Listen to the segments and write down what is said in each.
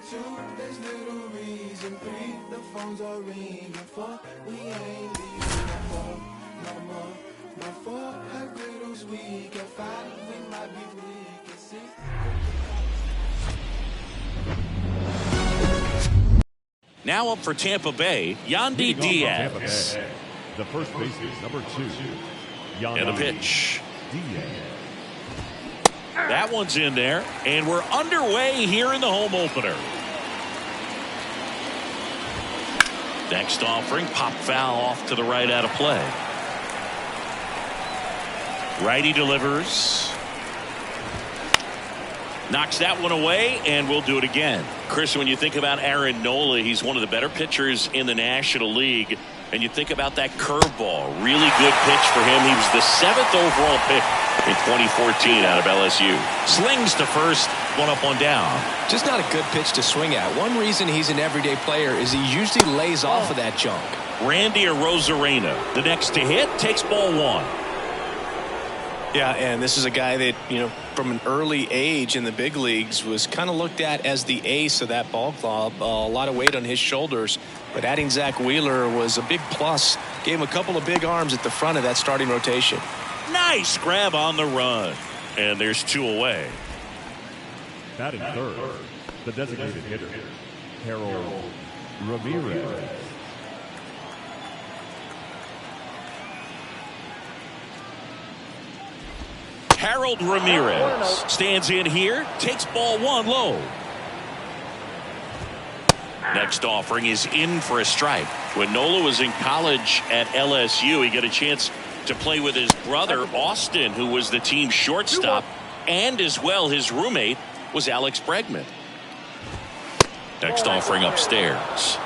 2, there's little reason. 3, the phones are ringing. 4, we ain't leaving. 4, no more. No 4, have riddles we can 5, we might be weak. 6. Now up for Tampa Bay, Yandy Diaz. The first baseman, number 2, Yandy. And a pitch. Diaz. That one's in there, and we're underway here in the home opener. Next offering, pop foul off to the right out of play. Righty delivers. Knocks that one away, and we'll do it again. Chris, when you think about Aaron Nola, he's one of the better pitchers in the National League. And you think about that curveball, really good pitch for him. He was the 7th overall pick in 2014 out of LSU. Slings to first, one up, one down. Just not a good pitch to swing at. One reason he's an everyday player is he usually lays off of that junk. Randy Arozarena, the next to hit, takes ball 1. Yeah, and this is a guy that, you know, from an early age in the big leagues was kind of looked at as the ace of that ball club. A lot of weight on his shoulders, but adding Zach Wheeler was a big plus. Gave him a couple of big arms at the front of that starting rotation. Nice grab on the run, and there's 2 away. Batting third, the designated hitter, Harold Ramirez. Harold Ramirez stands in here, takes ball 1 low. Next offering is in for a strike. When Nola was in college at LSU, he got a chance to play with his brother Austin, who was the team shortstop, and as well his roommate was Alex Bregman. Next offering upstairs.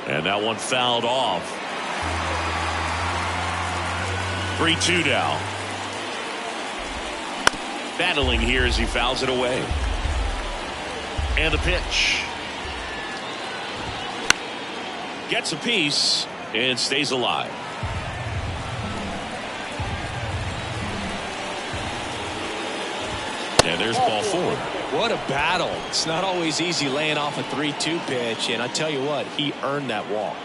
And that one fouled off. 3-2 now. Battling here as he fouls it away. And the pitch. Gets a piece and stays alive. And there's ball 4. What a battle. It's not always easy laying off a 3-2 pitch, and I tell you what, he earned that walk.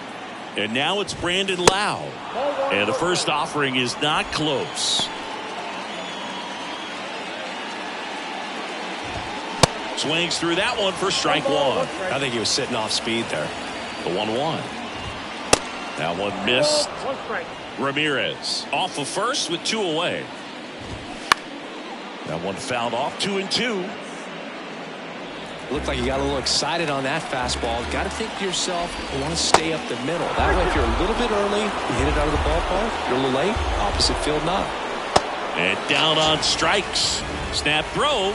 And now it's Brandon Lau. And the first offering is not close. Swings through that one for strike 1. I think he was sitting off speed there. The 1-1. That one missed. Ramirez off of first with 2 away. That one fouled off. 2-2. Looked like you got a little excited on that fastball. Got to think to yourself, you want to stay up the middle. That way, if you're a little bit early, you hit it out of the ballpark. You're a little late, opposite field not. And down on strikes. Snap throw.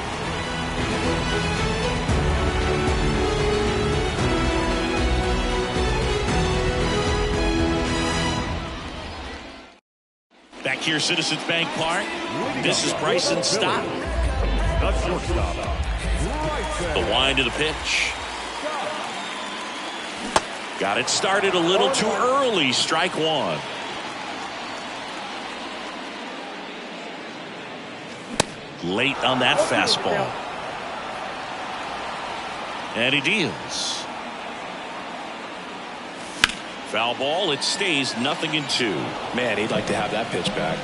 Back here, Citizens Bank Park. This is Bryson Stott. The shortstop. The wind of the pitch. Got it started a little too early. Strike 1. Late on that fastball. And he deals. Foul ball. It stays 0-2. Man, he'd like to have that pitch back.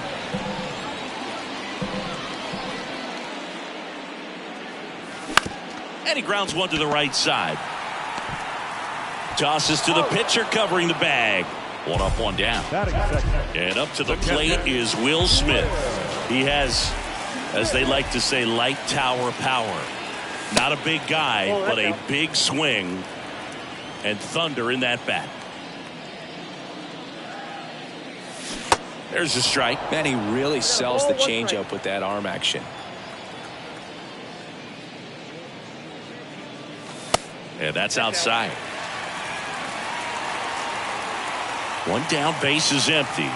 And he grounds one to the right side. Tosses to the pitcher covering the bag. 1 up, 1 down. And up to the plate is Will Smith. He has, as they like to say, light tower power. Not a big guy, but a big swing and thunder in that bat. There's a strike. Man, he really sells the changeup with that arm action. And that's outside. 1 down, base is empty.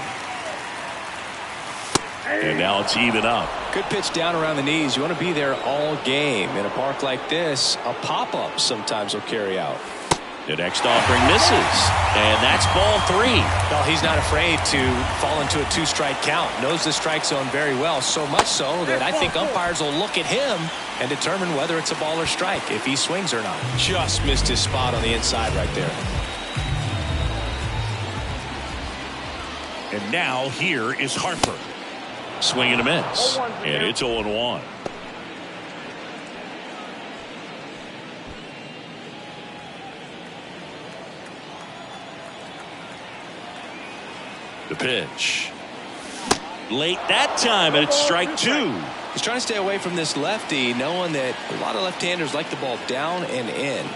And now it's even up. Good pitch down around the knees. You want to be there all game. In a park like this, a pop-up sometimes will carry out. The next offering misses, and that's ball 3. Well, he's not afraid to fall into a 2-strike count. Knows the strike zone very well, so much so that I think umpires will look at him and determine whether it's a ball or strike, if he swings or not. Just missed his spot on the inside right there. And now here is Harper. Swing and a miss, and it's 0-1. The pitch. Late that time, and it's strike 2. He's trying to stay away from this lefty, knowing that a lot of left-handers like the ball down and in.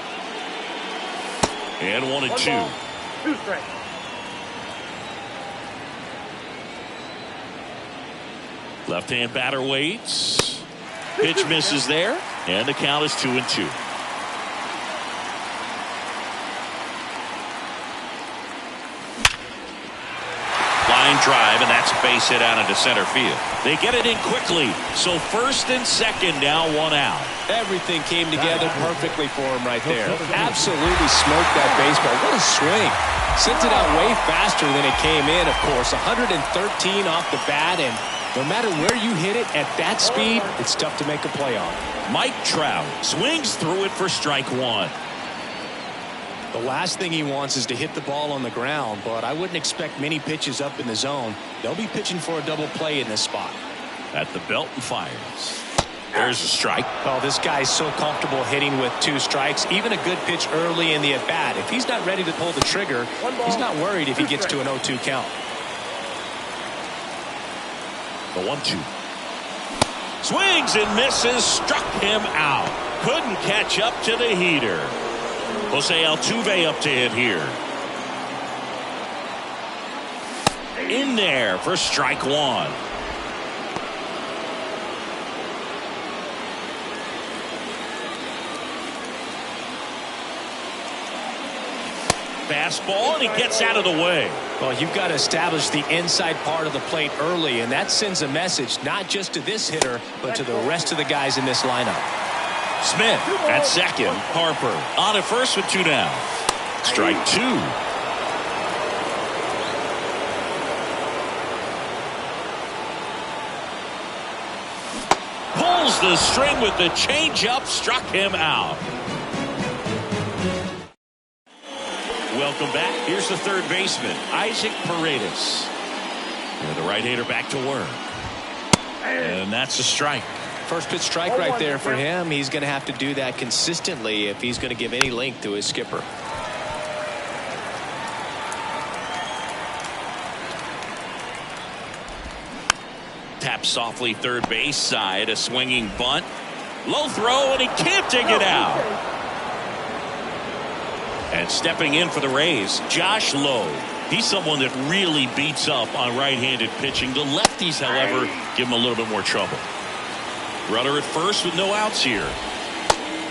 And 1-2. 2 strikes. Left-hand batter waits. Pitch misses there, and the count is 2-2. Line drive, and that's a base hit out into center field. They get it in quickly, so first and second, now 1 out. Everything came together perfectly for him right there. Absolutely smoked that baseball. What a swing. Sent it out way faster than it came in, of course. 113 off the bat, and no matter where you hit it at that speed, it's tough to make a play on. Mike Trout swings through it for strike 1. The last thing he wants is to hit the ball on the ground, but I wouldn't expect many pitches up in the zone. They'll be pitching for a double play in this spot. At the belt and fires. There's a strike. Well, this guy's so comfortable hitting with 2 strikes. Even a good pitch early in the at-bat. If he's not ready to pull the trigger, he's not worried if he gets to an 0-2 count. The 1-2. Swings and misses. Struck him out. Couldn't catch up to the heater. Jose Altuve up to hit here. In there for strike 1. Fastball, and he gets out of the way. Well, you've got to establish the inside part of the plate early, and that sends a message not just to this hitter, but to the rest of the guys in this lineup. Smith at second. Harper on at first with 2 down. Strike 2. Pulls the string with the changeup. Struck him out. Welcome back. Here's the third baseman, Isaac Paredes. And the right-hander back to work. And that's a strike. First pitch strike right there for him. He's going to have to do that consistently if he's going to give any length to his skipper. Tap softly third base side. A swinging bunt. Low throw, and he can't dig it out. And stepping in for the Rays, Josh Lowe. He's someone that really beats up on right-handed pitching. The lefties, however, give him a little bit more trouble. Runner at first with no outs here.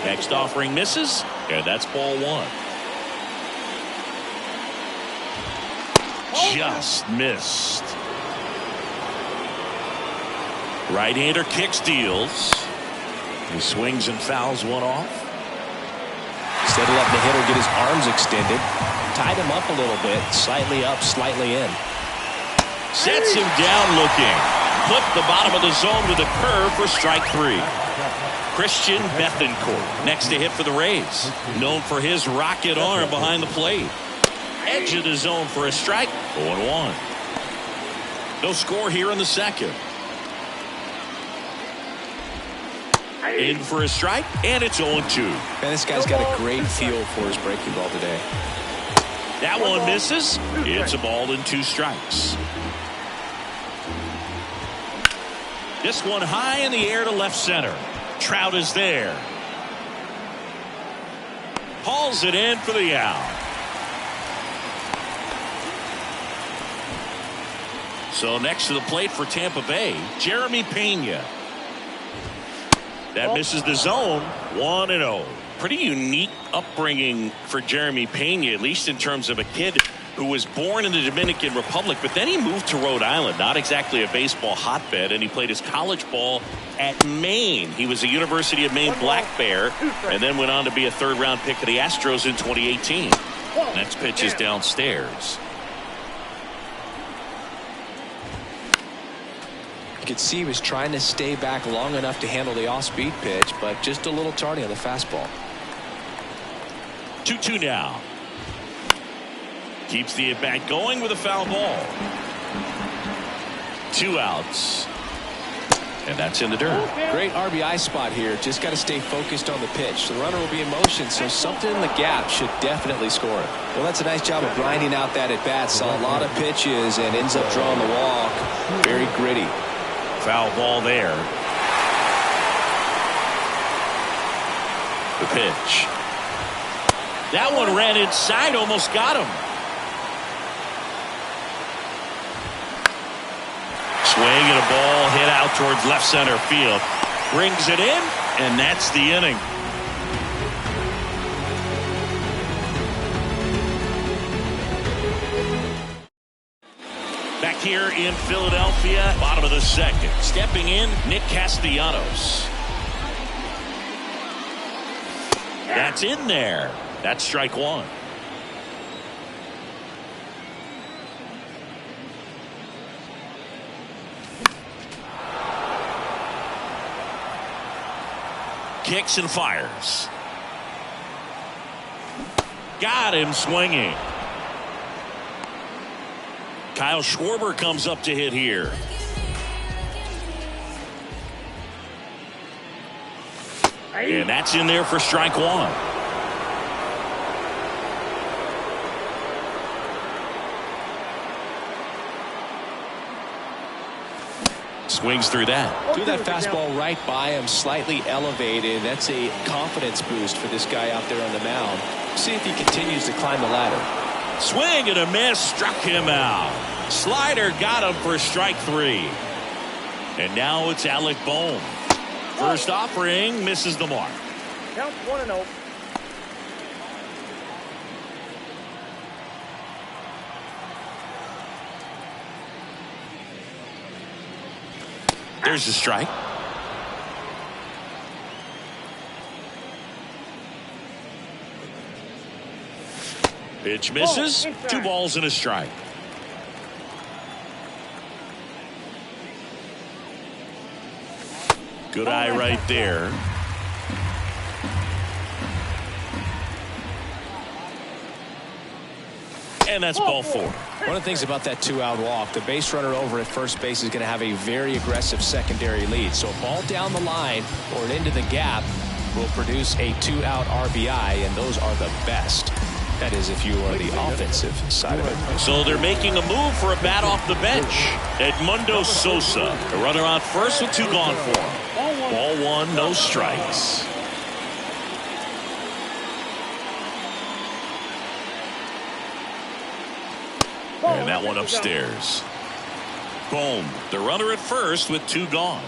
Next offering misses, and that's ball 1. Just missed. Right-hander kicks, deals. He swings and fouls one off. Instead of letting the hitter get his arms extended, tied him up a little bit, slightly up, slightly in. Sets him down looking. Clipped the bottom of the zone with a curve for strike 3. Christian Bethancourt next to hit for the Rays. Known for his rocket arm behind the plate. Edge of the zone for a strike. 0-1. No score here in the second. In for a strike, and it's 0-2. Man, this guy's got a great feel for his breaking ball today. That one misses. It's a ball and 2 strikes. This one high in the air to left center. Trout is there. Hauls it in for the out. So next to the plate for Tampa Bay, Jeremy Pena. That misses the zone. 1-0. Pretty unique upbringing for Jeremy Pena, at least in terms of a kid who was born in the Dominican Republic, but then he moved to Rhode Island, not exactly a baseball hotbed, and he played his college ball at Maine. He was a University of Maine Black Bear, and then went on to be a third-round pick of the Astros in 2018. Next pitch is downstairs. You could see he was trying to stay back long enough to handle the off-speed pitch, but just a little tardy on the fastball. 2-2 now. Keeps the at-bat going with a foul ball. 2 outs. And that's in the dirt. Great RBI spot here. Just got to stay focused on the pitch. The runner will be in motion, so something in the gap should definitely score it. Well, that's a nice job of grinding out that at-bat. Saw a lot of pitches and ends up drawing the walk. Very gritty. Foul ball there. The pitch. That one ran inside, almost got him. Swing and a ball hit out towards left center field. Brings it in, and that's the inning. Back here in Philadelphia, bottom of the second. Stepping in, Nick Castellanos. That's in there. That's strike one. Kicks and fires. Got him swinging. Kyle Schwarber comes up to hit here. And that's in there for strike one. Swings through that. Threw that fastball right by him, slightly elevated. That's a confidence boost for this guy out there on the mound. See if he continues to climb the ladder. Swing and a miss, struck him out. Slider got him for strike 3. And now it's Alec Bohm. First offering misses the mark. Count 1-0. There's a strike. Pitch misses. 2 balls and a strike. Good eye right there. And that's ball 4. One of the things about that 2-out walk, the base runner over at first base is going to have a very aggressive secondary lead. So a ball down the line or into the gap will produce a 2-out RBI, and those are the best. That is, if you are the offensive side of it. So they're making a move for a bat off the bench. Edmundo Sosa, the runner on first with 2 gone for him. Ball 1, no strikes. And that one upstairs. Boom. The runner at first with 2 gone.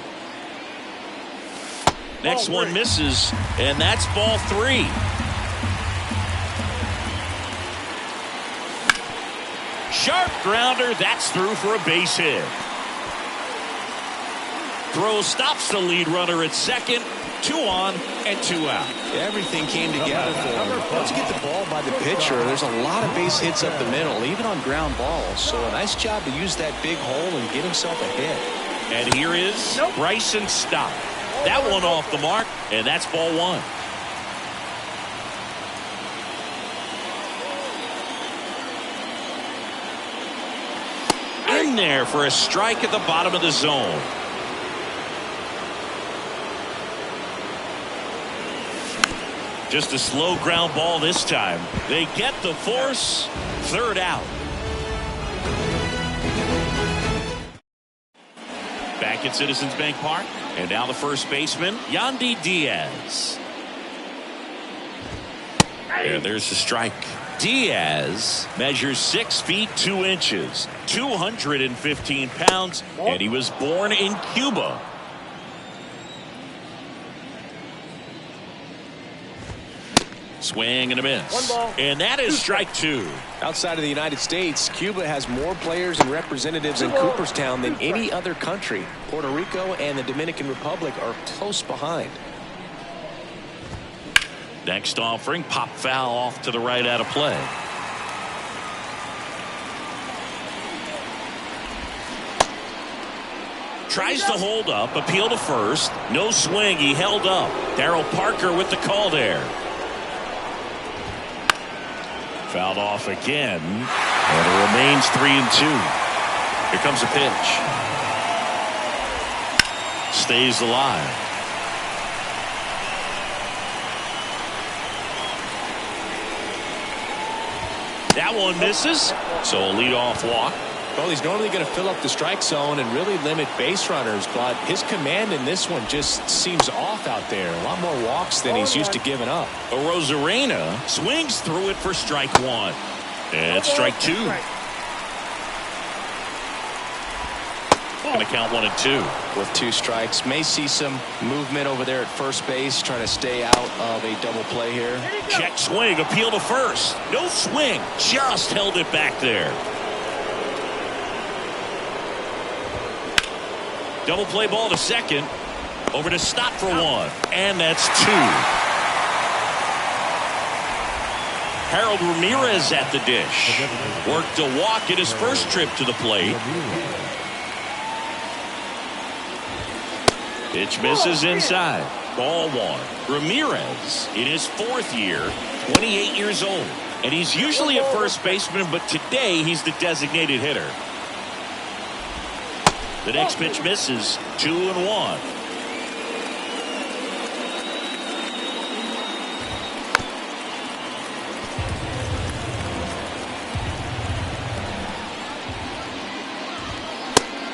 Next one misses, and that's ball 3. Sharp grounder. That's through for a base hit. Throw stops the lead runner at second. 2 on and 2 out. Everything came together for him. Once you get the ball by the pitcher, there's a lot of base hits up the middle, even on ground balls. So a nice job to use that big hole and get himself a hit. And here is Bryson Stott. That one off the mark, and that's ball 1. In there for a strike at the bottom of the zone. Just a slow ground ball this time. They get the force. 3rd out. Back at Citizens Bank Park. And now the first baseman, Yandy Diaz. And there's the strike. Diaz measures 6 feet 2 inches, 215 pounds, and he was born in Cuba. Swing and a miss. And that is strike 2. Outside of the United States, Cuba has more players and representatives in Cooperstown than any other country. Puerto Rico and the Dominican Republic are close behind. Next offering, pop foul off to the right out of play. Tries to hold up, appeal to first. No swing, he held up. Darryl Parker with the call there. Fouled off again, and it remains 3-2. Here comes a pitch. Stays alive. That one misses, so a leadoff walk. Well, he's normally going to fill up the strike zone and really limit base runners, but his command in this one just seems off out there. A lot more walks than he's used to giving up. Rosarena swings through it for strike 1. And strike 2. Going to count 1-2. With 2 strikes, may see some movement over there at first base, trying to stay out of a double play here. Check swing, appeal to first. No swing, just held it back there. Double play ball to second. Over to stop for 1. And that's 2. Harold Ramirez at the dish. Worked a walk at his first trip to the plate. Pitch misses inside. Ball 1. Ramirez in his 4th year, 28 years old. And he's usually a first baseman, but today he's the designated hitter. The next pitch misses. 2-1.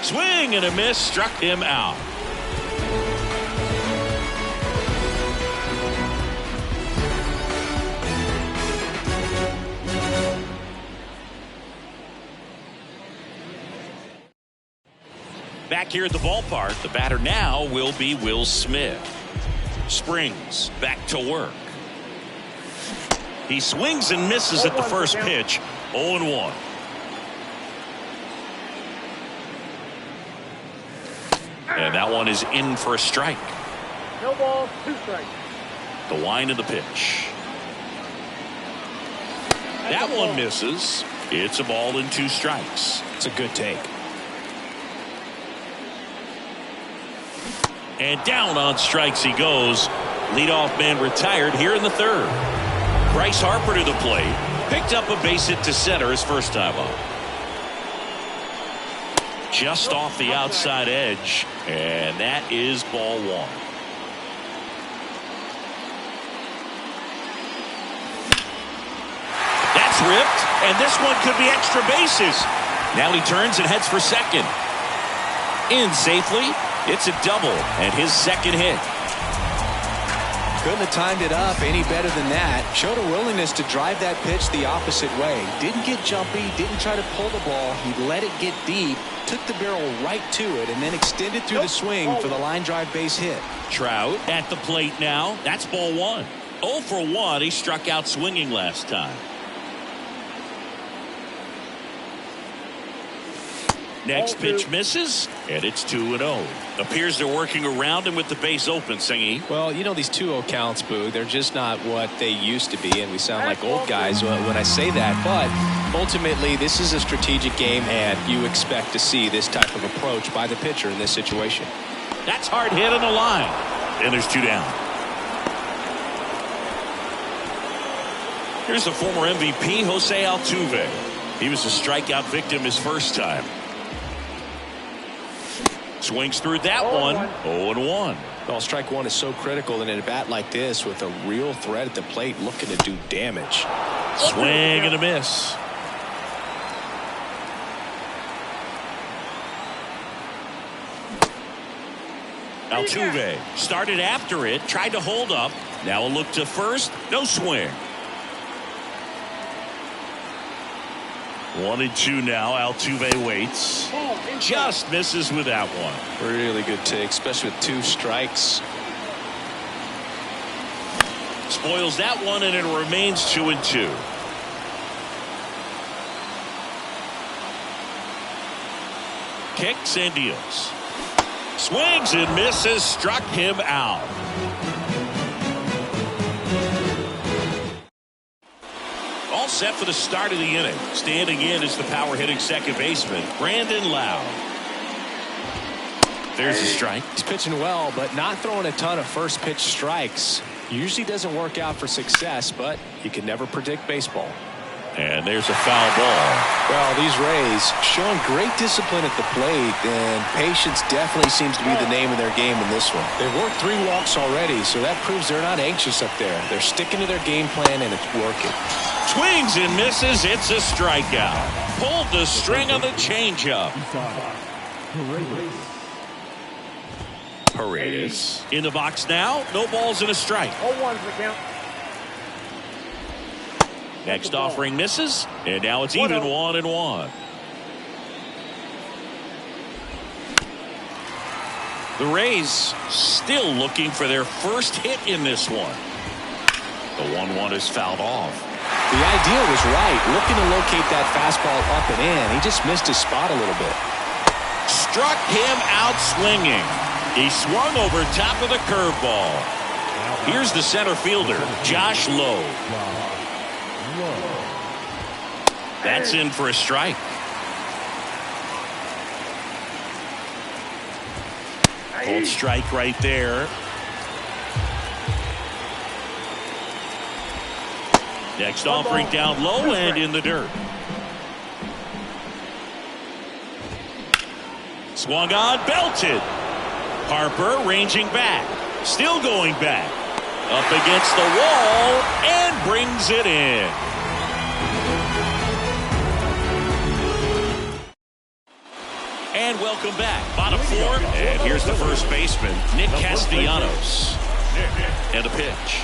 Swing and a miss, struck him out. Back here at the ballpark, the batter now will be Will Smith. Springs back to work. He swings and misses at the first pitch. 0-1. And that one is in for a strike. No ball, 2 strikes. The wind of the pitch. That one misses. It's a ball and 2 strikes. It's a good take. And down on strikes he goes. Leadoff man retired here in the 3rd. Bryce Harper to the plate. Picked up a base hit to center his first time up. Just off the outside edge. And that is ball 1. That's ripped. And this one could be extra bases. Now he turns and heads for second. In safely. It's a double and his 2nd hit. Couldn't have timed it up any better than that. Showed a willingness to drive that pitch the opposite way. Didn't get jumpy, didn't try to pull the ball. He let it get deep, took the barrel right to it, and then extended through the swing for the line drive base hit. Trout at the plate now. That's ball 1. 0 for 1. He struck out swinging last time. Next pitch misses, and it's 2-0. Appears they're working around him with the base open, Singy. Well, you know, these 2-0 counts, Boo, they're just not what they used to be, and we sound like old guys when I say that. But ultimately, this is a strategic game, and you expect to see this type of approach by the pitcher in this situation. That's hard hit on the line, and there's 2 down. Here's the former MVP, Jose Altuve. He was a strikeout victim his first time. Swings through that one. 0-1. Well, strike 1 is so critical in a bat like this with a real threat at the plate looking to do damage. Swing and a miss. Altuve started after it, tried to hold up. Now a look to first. No swing. 1-2 now. Altuve waits. Just misses with that one. Really good take, especially with 2 strikes. spoils that one, and it remains 2-2. Kicks and deals. Swings and misses, struck him out. All set for the start of the inning. Standing in is the power hitting second baseman, Brandon Lau. There's a strike. He's pitching well, but not throwing a ton of first pitch strikes. Usually doesn't work out for success, but you can never predict baseball. And there's a foul ball. Well, these Rays showing great discipline at the plate, and patience definitely seems to be the name of their game in this one. They've worked 3 walks already, so that proves they're not anxious up there. They're sticking to their game plan, and it's working. Swings and misses. It's a strikeout. Pulled the string on the changeup. Paredes in the box now. No balls and a strike. 0-1's the count. Next offering misses, and now it's even 1-1. The Rays still looking for their first hit in this one. The 1-1 is fouled off. The idea was right, looking to locate that fastball up and in. He just missed his spot a little bit. Struck him out swinging. He swung over top of the curveball. Here's the center fielder, Josh Lowe. That's in for a strike. Cold strike right there. Next offering down low and in the dirt. Swung on, belted. Harper ranging back. Still going back. Up against the wall and brings it in. And welcome back. Bottom 4. And here's the first baseman, Nick Castellanos. And a pitch.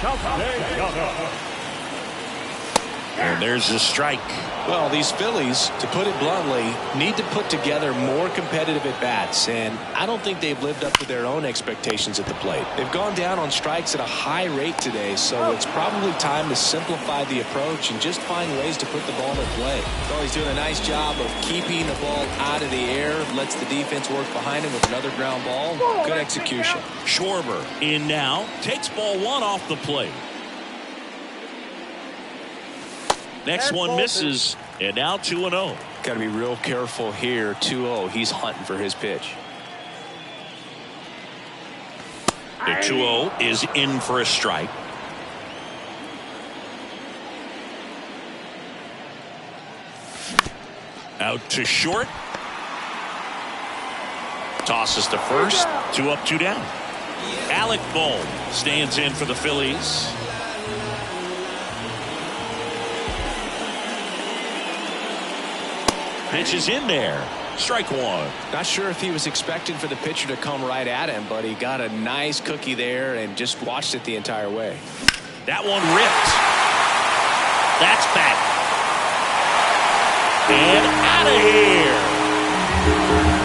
And there's the strike. Well, these Phillies, to put it bluntly, need to put together more competitive at-bats, and I don't think they've lived up to their own expectations at the plate. They've gone down on strikes at a high rate today, so it's probably time to simplify the approach and just find ways to put the ball in play. Well, he's doing a nice job of keeping the ball out of the air, lets the defense work behind him with another ground ball. Good execution. Schwarber in now, takes ball 1 off the plate. Next one misses, and now 2-0. Got to be real careful here. 2-0. He's hunting for his pitch. The 2-0 is in for a strike. Out to short. Tosses to first. 2 up, 2 down. Alec Bohm stands in for the Phillies. Pitch is in there. Strike 1. Not sure if he was expecting for the pitcher to come right at him, but he got a nice cookie there and just watched it the entire way. That one ripped. That's back. And out of here.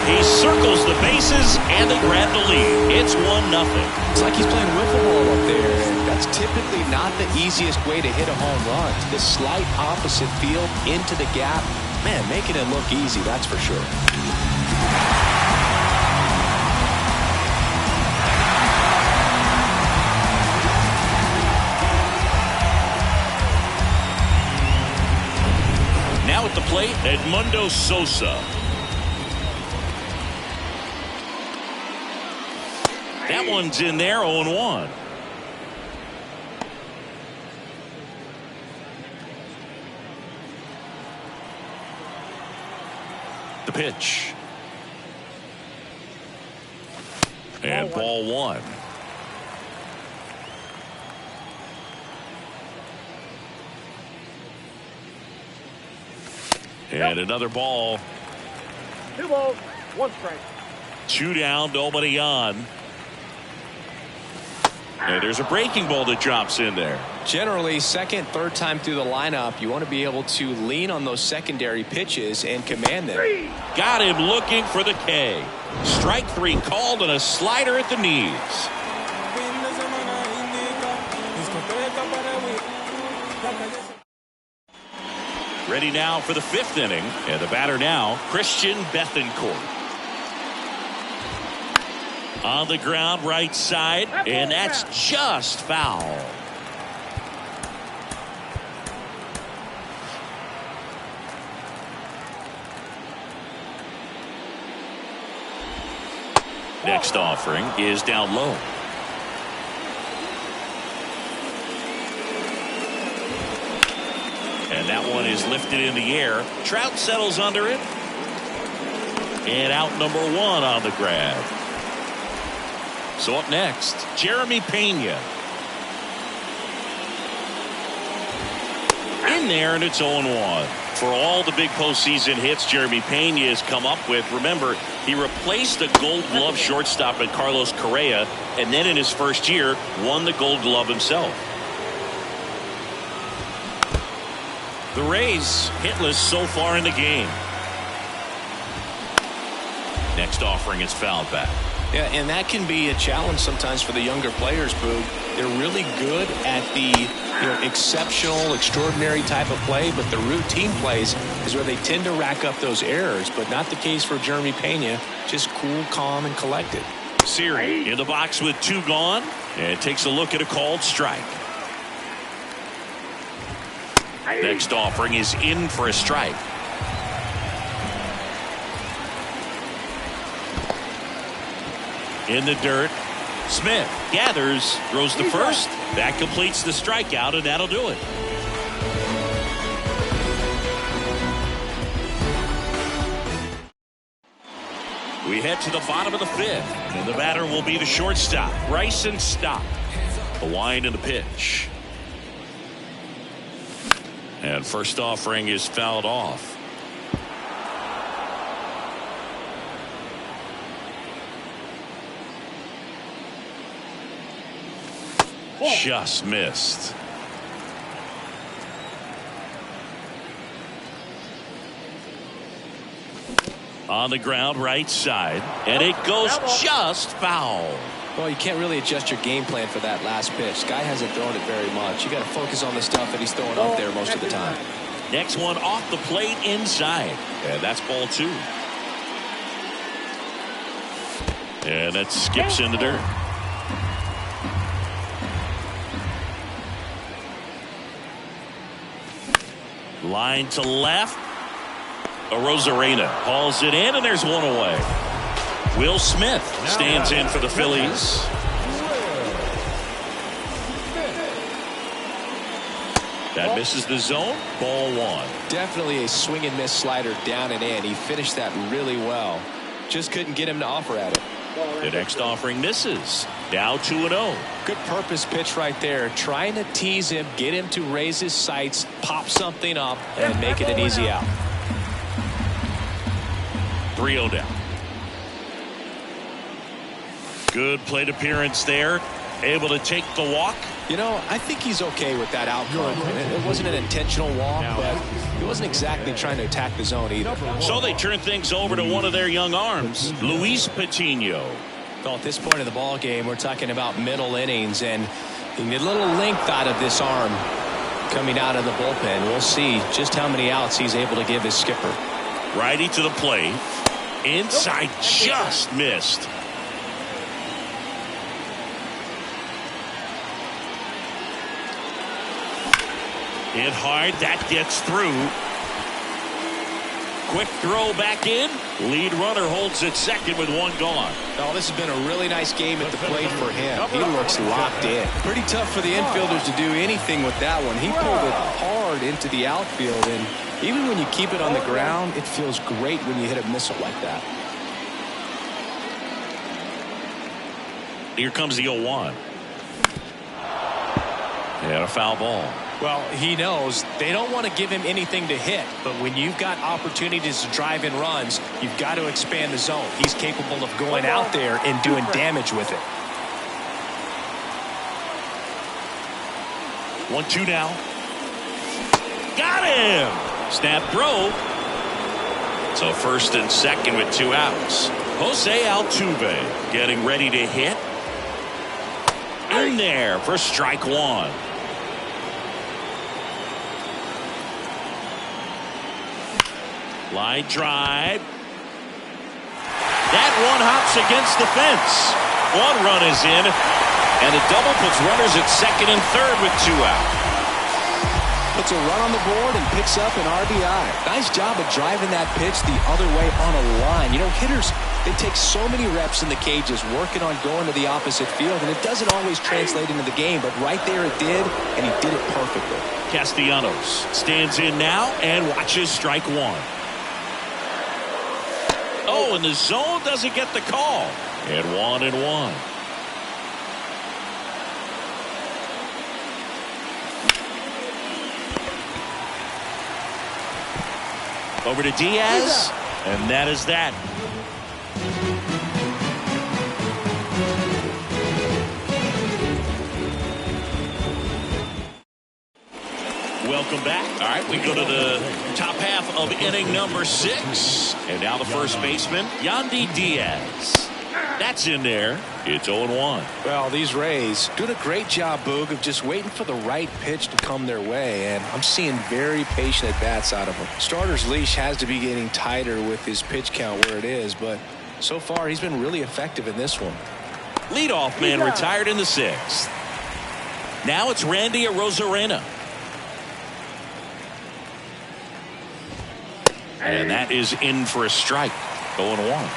He circles the bases and they grab the lead. It's 1-0. It's like he's playing wiffle ball up there. That's typically not the easiest way to hit a home run. The slight opposite field into the gap. Man, making it look easy, that's for sure. Now at the plate, Edmundo Sosa. That one's in there, 0-1. The pitch. And ball 1. And another ball. 2 balls, 1 strike. 2 down, nobody on. And there's a breaking ball that drops in there. Generally, second, third time through the lineup, you want to be able to lean on those secondary pitches and command them. Got him looking for the K. Strike 3 called on a slider at the knees. Ready now for the 5th inning. And the batter now, Christian Bethancourt. On the ground, right side. And that's just foul. Next offering is down low. And that one is lifted in the air. Trout settles under it. And out number 1 on the grab. So up next, Jeremy Pena. In there, and it's 0-1. For all the big postseason hits Jeremy Pena has come up with, remember, he replaced the Gold Glove shortstop at Carlos Correa, and then in his first year, won the Gold Glove himself. The Rays hitless so far in the game. Next offering is fouled back. Yeah, and that can be a challenge sometimes for the younger players, Boog. They're really good at the exceptional, extraordinary type of play, but the routine plays is where they tend to rack up those errors, but not the case for Jeremy Pena. Just cool, calm, and collected. Siri in the box with 2 gone, and takes a look at a called strike. Next offering is in for a strike. In the dirt, Smith gathers, throws the first. That completes the strikeout, and that'll do it. We head to the bottom of the 5th, and the batter will be the shortstop, Bryson Stott. The wind and the pitch. And first offering is fouled off. Just missed. On the ground, right side, and it goes just foul. Well, you can't really adjust your game plan for that last pitch. Guy hasn't thrown it very much. You got to focus on the stuff that he's throwing up there most of the time. Next one off the plate inside, and that's ball 2. And that skips in the dirt. Line to left. Arozarena hauls it in, and there's one away. Will Smith stands in for the Phillies. That misses the zone. Ball 1. Definitely a swing and miss slider down and in. He finished that really well. Just couldn't get him to offer at it. The next offering misses. Now 2-0. Good purpose pitch right there. Trying to tease him, get him to raise his sights, pop something up, and make it an easy out. 3-0 down. Good plate appearance there. Able to take the walk. You know, I think he's okay with that outcome. It wasn't an intentional walk, but he wasn't exactly trying to attack the zone either. So they turn things over to one of their young arms, Luis Patino. Well, at this point of the ball game, we're talking about middle innings, and you need a little length out of this arm coming out of the bullpen. We'll see just how many outs he's able to give his skipper. Righty to the plate. Inside, just missed. Hit hard, that gets through. Quick throw back in. Lead runner holds at second with 1 gone. Oh, this has been a really nice game at the plate for him. He looks locked in. Pretty tough for the infielders to do anything with that one. He pulled it hard into the outfield, and even when you keep it on the ground, it feels great when you hit a missile like that. Here comes the 0-1. And a foul ball. Well, he knows they don't want to give him anything to hit, but when you've got opportunities to drive in runs, you've got to expand the zone. He's capable of going out there and doing damage with it. 1-2 now. Got him! Snap throw. So first and second with 2 outs. Jose Altuve getting ready to hit. In there for strike 1. Line drive. That one hops against the fence. One run is in, and a double puts runners at second and third with 2 out. Puts a run on the board and picks up an RBI. Nice job of driving that pitch the other way on a line. You know, hitters, they take so many reps in the cages working on going to the opposite field, and it doesn't always translate into the game, but right there it did, and he did it perfectly. Castellanos stands in now and watches strike 1. Oh, and the zone doesn't get the call. And 1-1. Over to Diaz, and that is that. Welcome back. All right, we go to the top half of inning number 6. And now the first baseman, Yandy Diaz. That's in there. It's 0-1. Well, these Rays doing a great job, Boog, of just waiting for the right pitch to come their way, and I'm seeing very patient at-bats out of him. Starter's leash has to be getting tighter with his pitch count where it is, but so far he's been really effective in this one. Leadoff man retired in the 6th. Now it's Randy Arozarena. And that is in for a strike. 0-1.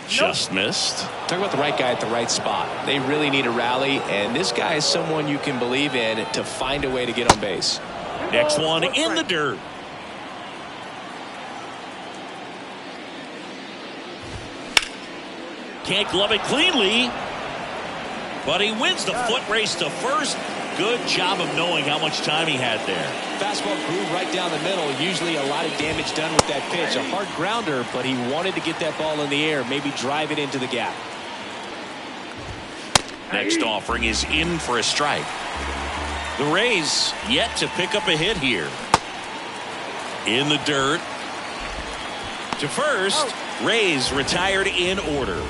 Just missed. Talk about the right guy at the right spot. They really need a rally, and this guy is someone you can believe in to find a way to get on base. Next one in the dirt. Can't glove it cleanly, but he wins the foot race to first. Good job of knowing how much time he had there. Fastball groove right down the middle. Usually a lot of damage done with that pitch. A hard grounder, but he wanted to get that ball in the air, maybe drive it into the gap. Next offering is in for a strike. The Rays yet to pick up a hit here. In the dirt. To first. Rays retired in order.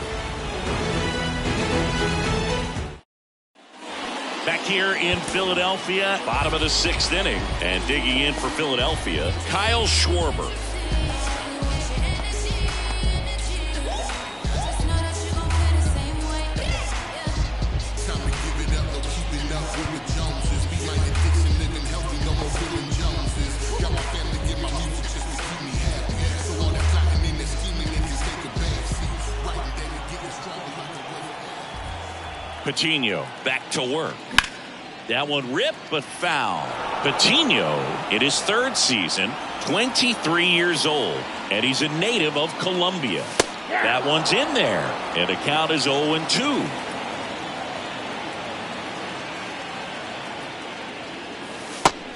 Back here in Philadelphia, bottom of the 6th inning, and digging in for Philadelphia, Kyle Schwarber. Patino back to work. That one ripped but foul. Patino in his 3rd season, 23 years old, and he's a native of Colombia. That one's in there, and the count is 0-2.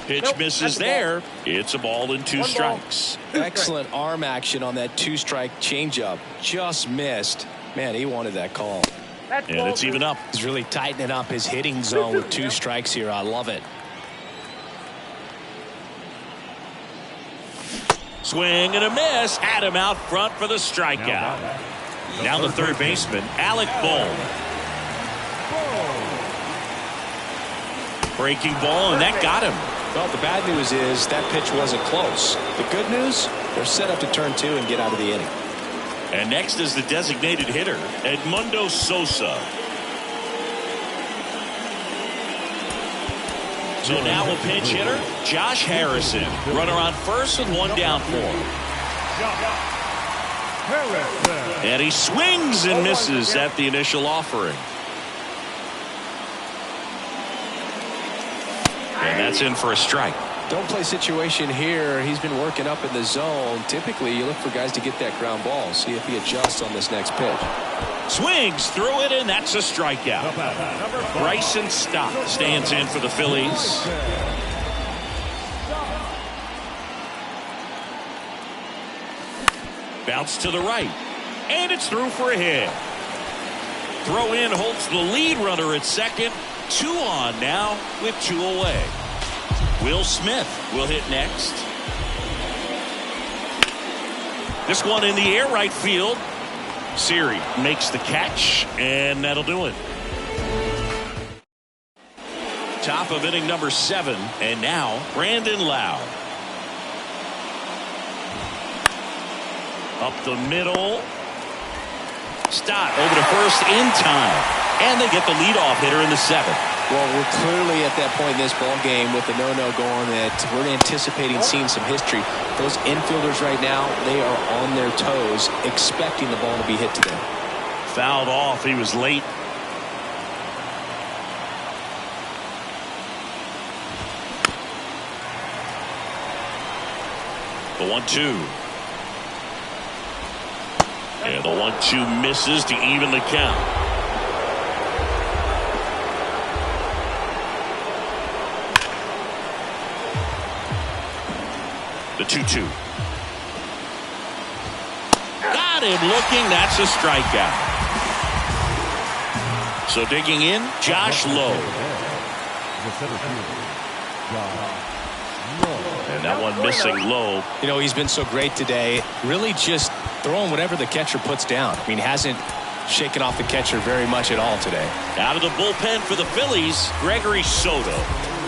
Pitch misses there. It's a ball and 2 strikes. Excellent arm action on that 2-strike changeup. Just missed. Man, he wanted that call. And it's even up. He's really tightening up his hitting zone with 2 strikes here. I love it. Swing and a miss. Had him out front for the strikeout. Now the 3rd baseman, Alec Bohm. Breaking ball, and that got him. Well, the bad news is that pitch wasn't close. The good news, they're set up to turn 2 and get out of the inning. And next is the designated hitter, Edmundo Sosa. So now a pinch hitter, Josh Harrison. Runner on first with 1 down for him. And he swings and misses at the initial offering. And that's in for a strike. Don't play situation here. He's been working up in the zone. Typically, you look for guys to get that ground ball. See if he adjusts on this next pitch. Swings through it, and that's a strikeout. Bryson Stott stands in for the Phillies. Bounce to the right, and it's through for a hit. Throw in holds the lead runner at second. 2 on now with 2 away. Will Smith will hit next. This one in the air right field. Siri makes the catch, and that'll do it. Top of inning number 7, and now Brandon Lowe. Up the middle. Stott over to first in time. And they get the leadoff hitter in the 7th. Well, we're clearly at that point in this ball game with the no-no going that we're anticipating seeing some history. Those infielders right now, they are on their toes, expecting the ball to be hit to them. Fouled off. He was late. The 1-2. And the 1-2 misses to even the count. The 2-2. Got him looking. That's a strikeout. So digging in, Josh Lowe. And that one missing Lowe. You know, he's been so great today. Really just throwing whatever the catcher puts down. I mean, hasn't shaken off the catcher very much at all today. Out of the bullpen for the Phillies, Gregory Soto.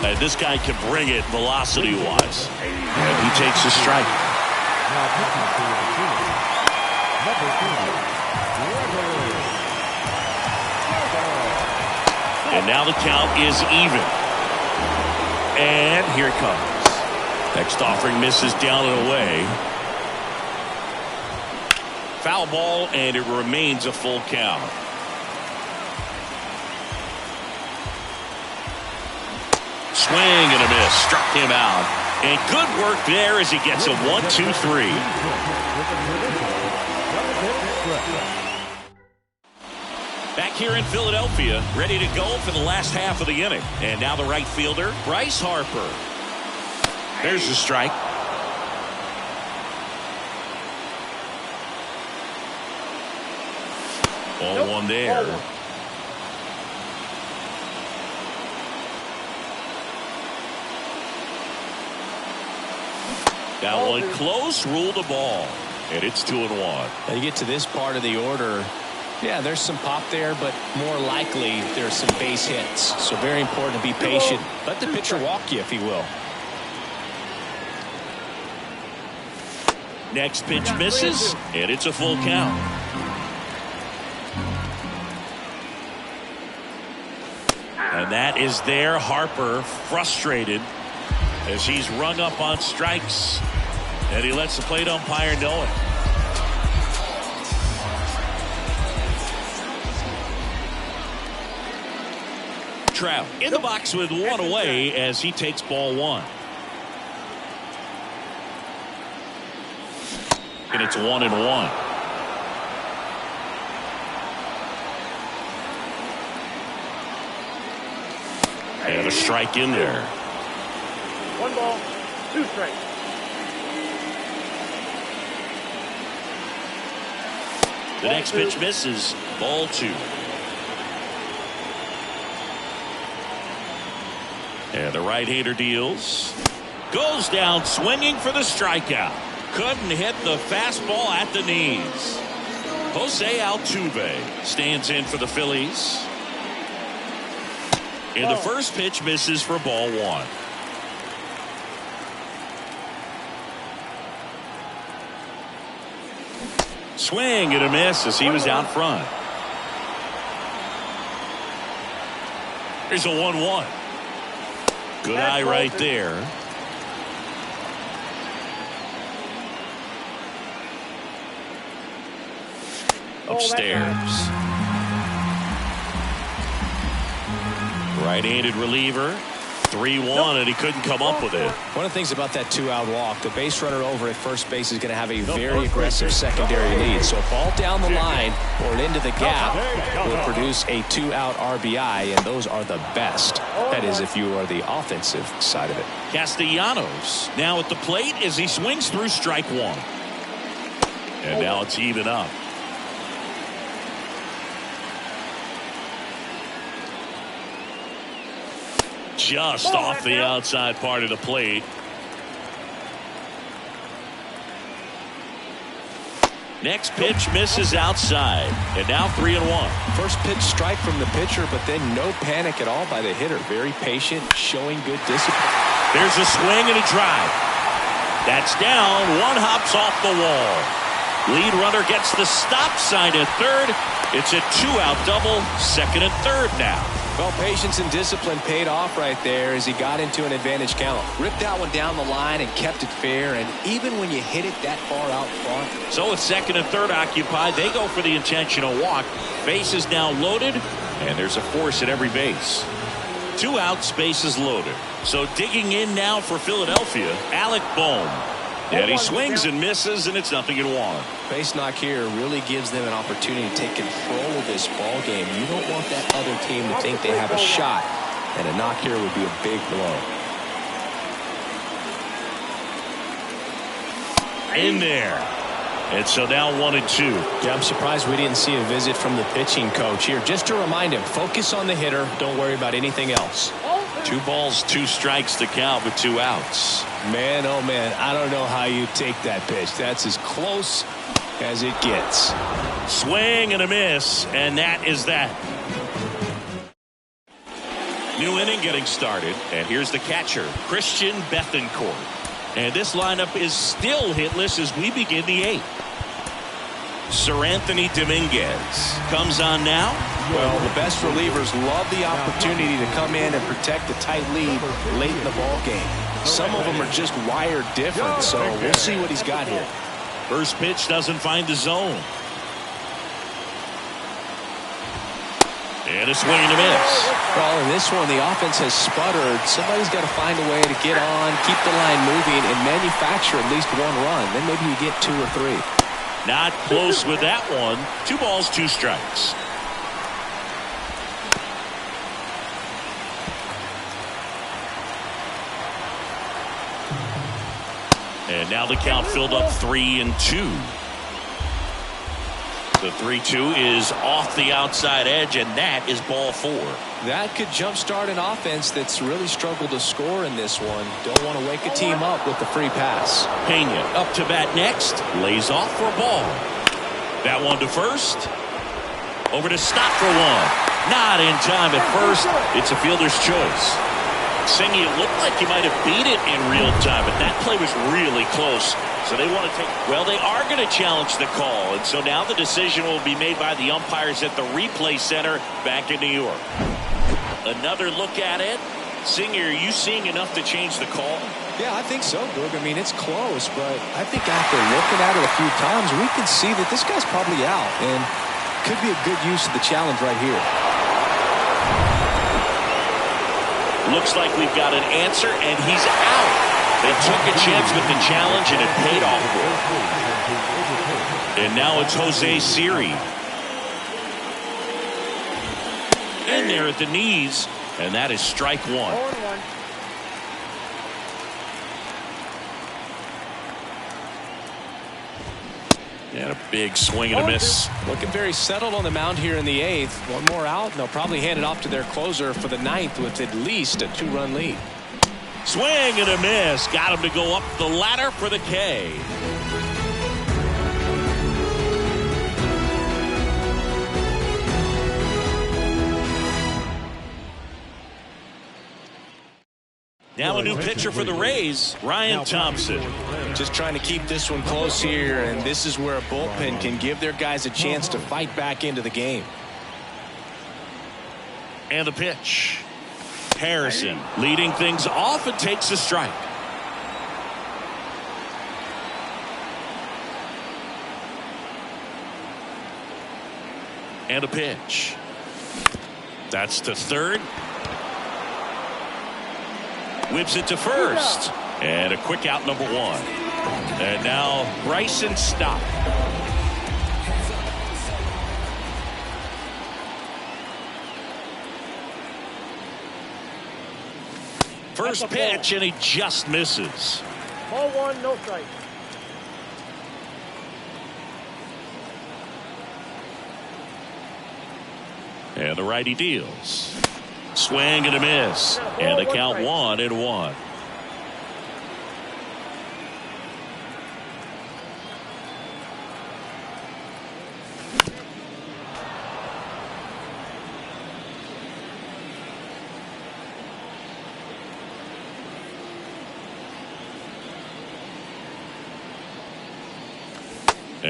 And this guy can bring it velocity-wise. And he takes a strike. And now the count is even. And here it comes. Next offering misses down and away. Foul ball, and it remains a full count. Swing and a miss. Struck him out. And good work there as he gets a 1-2-3. Back here in Philadelphia, ready to go for the last half of the inning. And now the right fielder, Bryce Harper. There's the strike. Ball one there. That one close, rule the ball. And it's 2-1. Now you get to this part of the order. Yeah, there's some pop there, but more likely there's some base hits. So very important to be patient. Let the pitcher walk you, if he will. Next pitch misses, and it's a full count. And that is there. Harper frustrated as he's rung up on strikes, and he lets the plate umpire know it. Trout in the box with one away as he takes ball one. And it's 1-1. And a strike in there. 1 ball, 2 strikes. The next pitch misses. Ball 2. And the right-hander deals. Goes down swinging for the strikeout. Couldn't hit the fastball at the knees. Jose Altuve stands in for the Phillies. And the first pitch misses for ball 1. Swing and a miss as he was out front. Here's a 1-1. Good eye right there. Upstairs. Right-handed reliever. 3-1, and he couldn't come up with it. One of the things about that 2-out walk, the base runner over at first base is going to have a very aggressive secondary lead. So a ball down the line or into the gap will produce a 2-out RBI, and those are the best. That is if you are the offensive side of it. Castellanos now at the plate as he swings through strike 1. And now it's even up. Just off the outside part of the plate. Next pitch misses outside. And now 3-1. First pitch strike from the pitcher, but then no panic at all by the hitter. Very patient, showing good discipline. There's a swing and a drive. That's down. One hops off the wall. Lead runner gets the stop sign at third. It's a 2-out double, second and third now. Well, patience and discipline paid off right there as he got into an advantage count. Ripped that one down the line and kept it fair, and even when you hit it that far out front. So with second and third occupied, they go for the intentional walk. Base is now loaded, and there's a force at every base. 2 outs, bases loaded. So digging in now for Philadelphia, Alec Bohm. And he swings and misses, and it's 0-1. Base knock here really gives them an opportunity to take control of this ball game. You don't want that other team to think they have a shot, and a knock here would be a big blow. In there. And so now 1-2. Yeah, I'm surprised we didn't see a visit from the pitching coach here. Just to remind him, focus on the hitter. Don't worry about anything else. 2 balls, 2 strikes to count with 2 outs. Man, oh man, I don't know how you take that pitch. That's as close as it gets. Swing and a miss, and that is that. New inning getting started, and here's the catcher, Christian Bethancourt. And this lineup is still hitless as we begin the 8th. Sir Anthony Dominguez comes on now. Well, the best relievers love the opportunity to come in and protect the tight lead late in the ball game. Some of them are just wired different, so we'll see what he's got here. First pitch doesn't find the zone. And a swing and a miss. Well, in this one, the offense has sputtered. Somebody's got to find a way to get on, keep the line moving, and manufacture at least 1 run. Then maybe you get 2 or 3. Not close with that one. 2 balls, 2 strikes. And now the count filled up 3-2. The 3-2 is off the outside edge, and that is ball 4. That could jumpstart an offense that's really struggled to score in this one. Don't want to wake a team up with the free pass. Pena up to bat next. Lays off for a ball. That one to first. Over to stop for 1. Not in time at first. It's a fielder's choice. Singy, it looked like he might have beat it in real time, but that play was really close. So they want to take, well, they are going to challenge the call. And so now the decision will be made by the umpires at the replay center back in New York. Another look at it. Singer, are you seeing enough to change the call? Yeah, I think so, Doug. I mean, it's close, but I think after looking at it a few times, we can see that this guy's probably out and could be a good use of the challenge right here. Looks like we've got an answer, and he's out. They took a chance with the challenge, and it paid off. And now it's Jose Siri. In there at the knees, and that is strike 1. And a big swing and a miss. Looking very settled on the mound here in the 8th. 1 more out, and they'll probably hand it off to their closer for the 9th with at least a 2-run lead. Swing and a miss. Got him to go up the ladder for the K. Now a new pitcher for the Rays, Ryan Thompson. Just trying to keep this one close here, and this is where a bullpen can give their guys a chance to fight back into the game. And the pitch. Harrison leading things off and takes a strike. And a pitch. That's to third. Whips it to first. And a quick out, number 1. And now Bryson Stott. First pitch, and he just misses. Ball 1, no strike. And the righty deals. Swing and a miss. And the count 1-1.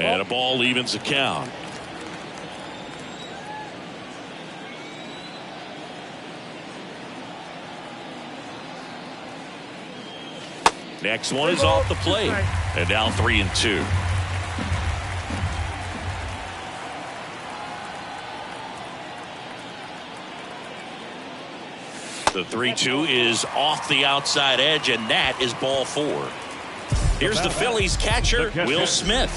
And a ball evens the count. Next one is off the plate. And now 3-2. The 3-2 is off the outside edge, and that is ball 4. Here's the Phillies catcher, Will Smith.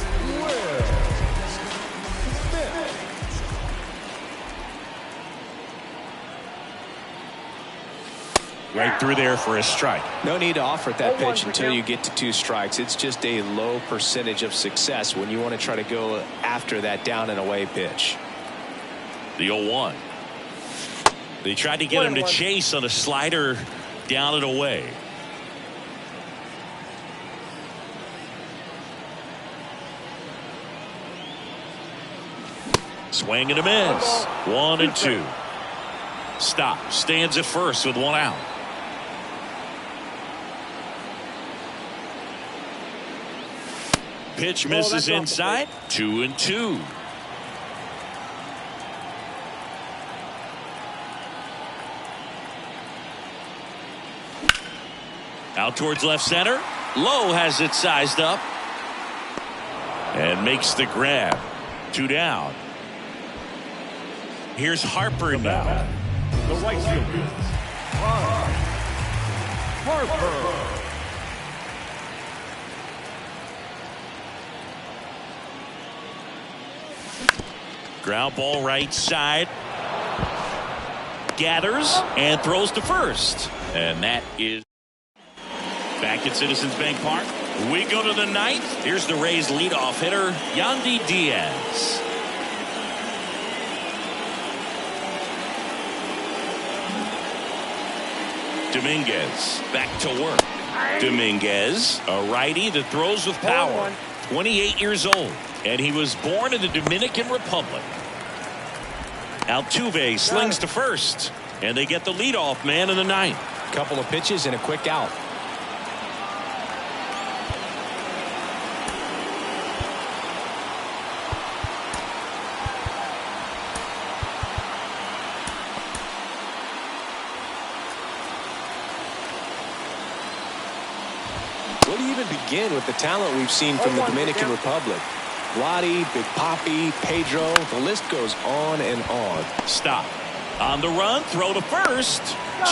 Right through there for a strike. No need to offer at that pitch until you get to 2 strikes. It's just a low percentage of success when you want to try to go after that down and away pitch. The 0-1. They tried to get him to chase on a slider down and away. Swing and a miss. 1-2. Stop. Stands at first with 1 out. Pitch misses inside. 2-2. Out towards left center. Lowe has it sized up and makes the grab. 2 down. Here's Harper now. The right fielder, Harper. Ground ball right side. Gathers and throws to first. And that is back at Citizens Bank Park. We go to the 9th. Here's the Rays leadoff hitter, Yandy Diaz. Dominguez back to work. Dominguez, a righty that throws with power. 28 years old, and he was born in the Dominican Republic. Altuve slings to first, and they get the leadoff man in the 9th. Couple of pitches and a quick out. Where do you even begin with the talent we've seen from the Dominican Republic? Lottie, Big Papi, Pedro, the list goes on and on. Stop. On the run, throw to first.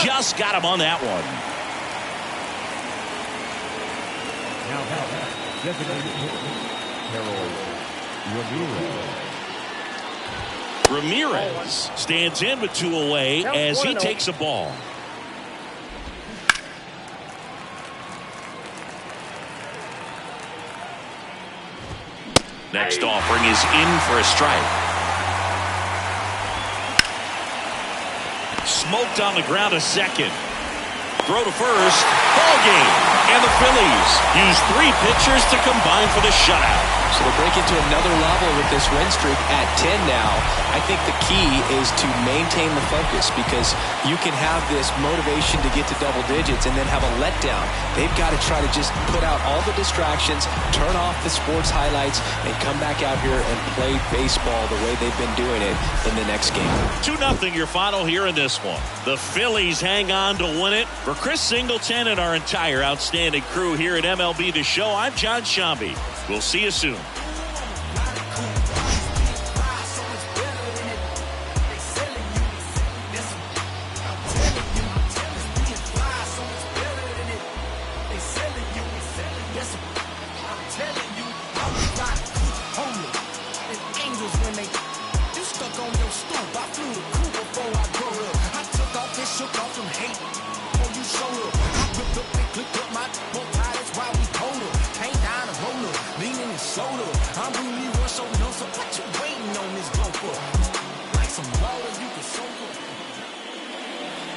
Just got him on that one. Now, designated hitter, Harold Ramirez stands in with 2 away as he takes a ball. Next offering is in for a strike. Smoked on the ground a second. Throw to first. Ball game. And the Phillies use 3 pitchers to combine for the shutout. So they break into another level with this win streak at 10 now. I think the key is to maintain the focus, because you can have this motivation to get to double digits and then have a letdown. They've got to try to just put out all the distractions, turn off the sports highlights, and come back out here and play baseball the way they've been doing it in the next game. 2-0 your final here in this one. The Phillies hang on to win it. For Chris Singleton and our entire outstanding crew here at MLB The Show, I'm John Shambi. We'll see you soon.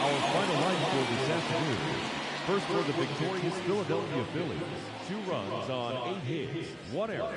Our final line for this afternoon. First for the victorious Philadelphia Phillies. 2 runs on 8 hits, 1 error.